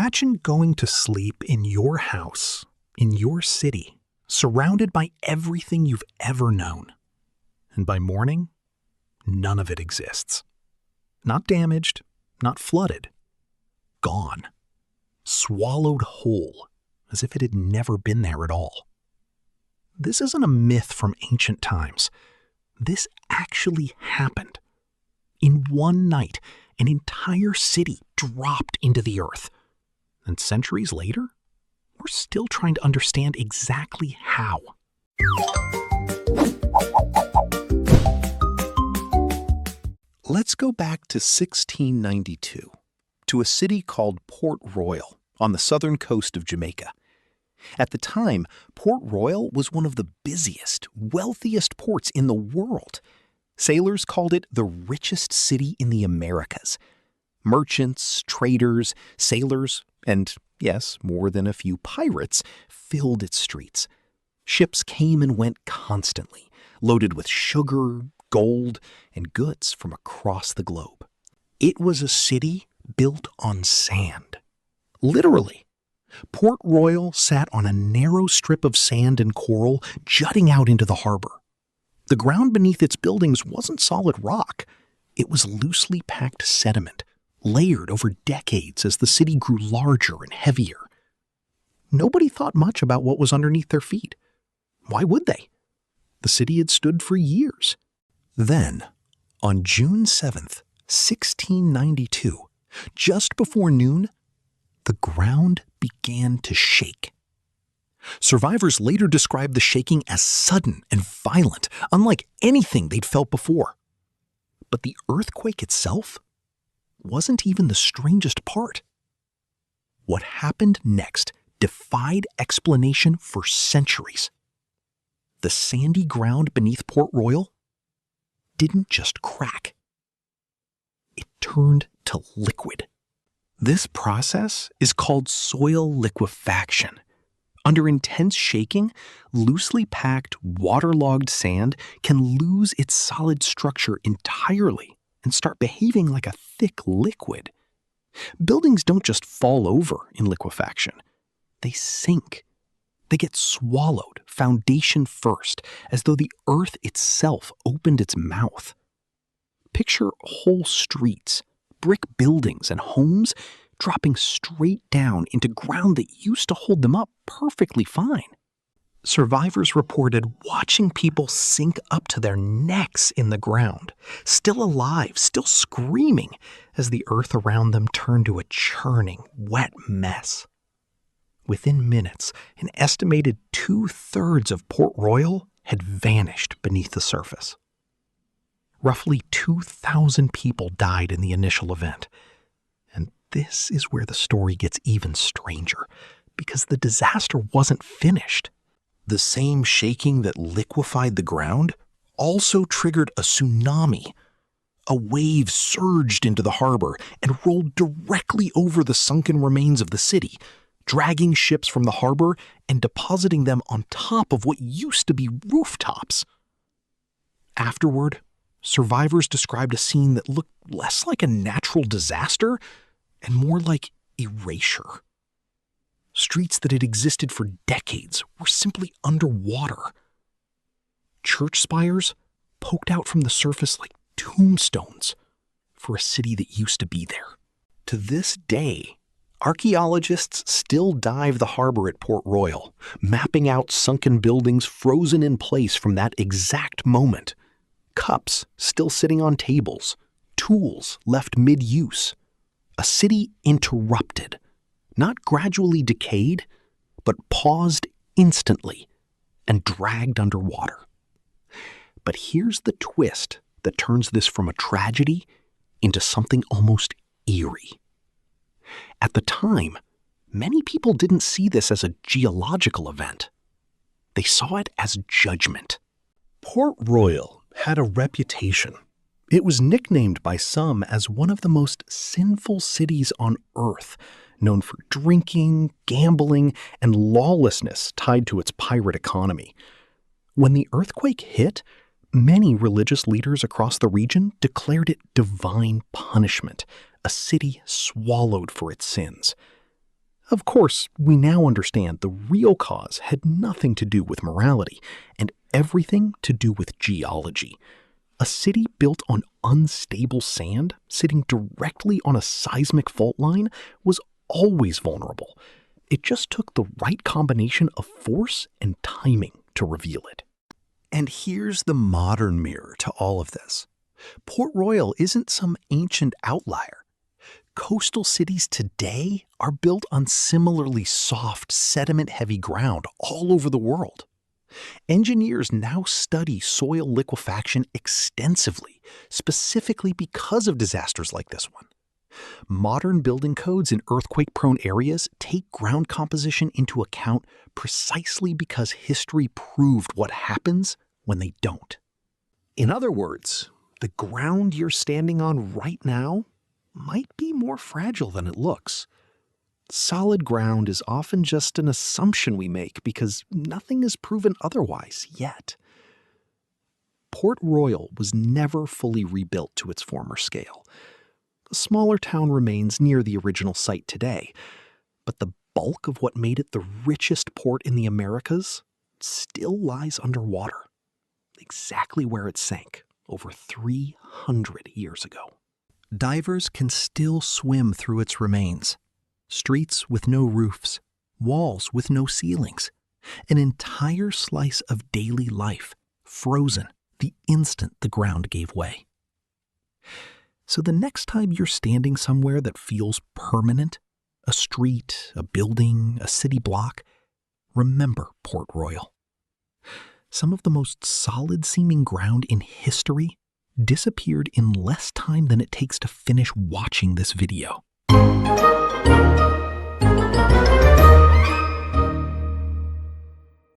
Imagine going to sleep in your house, in your city, surrounded by everything you've ever known. And by morning, none of it exists. Not damaged, not flooded. Gone. Swallowed whole, as if it had never been there at all. This isn't a myth from ancient times. This actually happened. In one night, an entire city dropped into the earth. And centuries later, we're still trying to understand exactly how. Let's go back to 1692, to a city called Port Royal on the southern coast of Jamaica. At the time, Port Royal was one of the busiest, wealthiest ports in the world. Sailors called it the richest city in the Americas. Merchants, traders, sailors, and yes, more than a few pirates filled its streets. Ships came and went constantly, loaded with sugar, gold, and goods from across the globe. It was a city built on sand. Literally. Port Royal sat on a narrow strip of sand and coral jutting out into the harbor. The ground beneath its buildings wasn't solid rock. It was loosely packed sediment, layered over decades as the city grew larger and heavier. Nobody thought much about what was underneath their feet. Why would they? The city had stood for years. Then, on June 7th, 1692, just before noon, the ground began to shake. Survivors later described the shaking as sudden and violent, unlike anything they'd felt before. But the earthquake itself wasn't even the strangest part. What happened next defied explanation for centuries. The sandy ground beneath Port Royal didn't just crack. It turned to liquid. This process is called soil liquefaction. Under intense shaking, loosely packed, waterlogged sand can lose its solid structure entirely and start behaving like a thick liquid. Buildings don't just fall over in liquefaction. They sink. They get swallowed, foundation first, as though the earth itself opened its mouth. Picture whole streets, brick buildings, and homes dropping straight down into ground that used to hold them up perfectly fine. Survivors reported watching people sink up to their necks in the ground, still alive, still screaming, as the earth around them turned to a churning, wet mess. Within minutes, an estimated 2/3 of Port Royal had vanished beneath the surface. Roughly 2,000 people died in the initial event. And this is where the story gets even stranger, because the disaster wasn't finished. The same shaking that liquefied the ground also triggered a tsunami. A wave surged into the harbor and rolled directly over the sunken remains of the city, dragging ships from the harbor and depositing them on top of what used to be rooftops. Afterward, survivors described a scene that looked less like a natural disaster and more like erasure. Streets that had existed for decades were simply underwater. Church spires poked out from the surface like tombstones for a city that used to be there. To this day, archaeologists still dive the harbor at Port Royal, mapping out sunken buildings frozen in place from that exact moment. Cups still sitting on tables, tools left mid-use. A city interrupted, not gradually decayed, but paused instantly and dragged underwater. But here's the twist that turns this from a tragedy into something almost eerie. At the time, many people didn't see this as a geological event. They saw it as judgment. Port Royal had a reputation. It was nicknamed by some as one of the most sinful cities on earth, known for drinking, gambling, and lawlessness tied to its pirate economy. When the earthquake hit, many religious leaders across the region declared it divine punishment, a city swallowed for its sins. Of course, we now understand the real cause had nothing to do with morality and everything to do with geology. A city built on unstable sand, sitting directly on a seismic fault line, was always vulnerable. It just took the right combination of force and timing to reveal it. And here's the modern mirror to all of this. Port Royal isn't some ancient outlier. Coastal cities today are built on similarly soft, sediment-heavy ground all over the world. Engineers now study soil liquefaction extensively, specifically because of disasters like this one. Modern building codes in earthquake-prone areas take ground composition into account precisely because history proved what happens when they don't. In other words, the ground you're standing on right now might be more fragile than it looks. Solid ground is often just an assumption we make because nothing is proven otherwise yet. Port Royal was never fully rebuilt to its former scale. A smaller town remains near the original site today, but the bulk of what made it the richest port in the Americas still lies underwater, exactly where it sank over 300 years ago. Divers can still swim through its remains. Streets with no roofs, walls with no ceilings, an entire slice of daily life frozen the instant the ground gave way. So the next time you're standing somewhere that feels permanent, a street, a building, a city block, remember Port Royal. Some of the most solid-seeming ground in history disappeared in less time than it takes to finish watching this video.